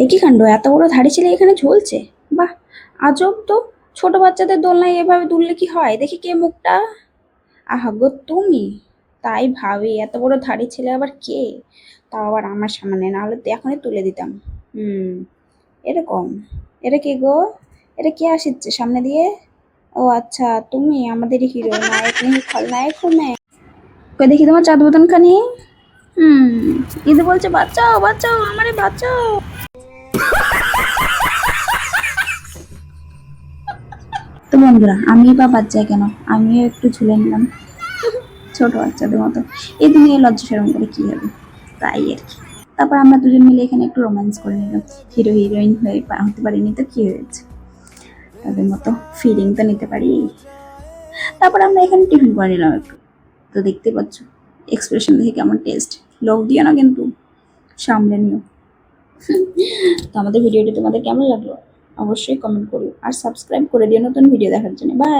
এ কি কাণ্ড, এত বড় ধাড়ি ছেলে এখানে ঝুলছে! বাহ, আজব তো। ছোট বাচ্চাদের দোলনায় এভাবে দুললে কি হয়, দেখি কে মুখটা। আহা গো তুমি! তাই ভাবি এত বড় ধাড়ি ছেলে আবার কে, তাও আবার আমার সামনে, না হলে তো এখনই তুলে দিতাম। হুম, এরকম। এটা কে গো? এটা কে আসছে সামনে দিয়ে? ও আচ্ছা, তুমি আমাদের হিরো, নায়ক নেই খলনায়ক হুমে। কই দেখি তোমার চাঁদ বোতন খানি। হুম, ঈদে বলছে বাঁচাও বাঁচাও আমারে বাঁচাও। তো বন্ধুরা, আমি বা বাচ্চায় কেন, আমিও একটু ঝুলে নিলাম ছোট বাচ্চাদের মতো। এই দুনিয়া লজ্জা শরম করে কি হবে, তাই আর কি। তারপর আমরা দুজন মিলে এখানে একটু রোম্যান্স করে নিলাম। হিরো হিরোইন হয়ে হতে পারিনি তো কি হয়েছে, তাদের মতো ফিলিং তো নিতে পারি। তারপর আমরা এখানে টিফিন করে নিলাম একটু। তো দেখতে পাচ্ছ এক্সপ্রেশন দেখে কেমন টেস্ট। লোক দিও না কিন্তু, সামলে নিও। তো আমাদের ভিডিওটি তোমাদের কেমন লাগলো অবশ্যই কমেন্ট করো, আর সাবস্ক্রাইব করে দিও নতুন ভিডিও দেখার জন্য। বাই।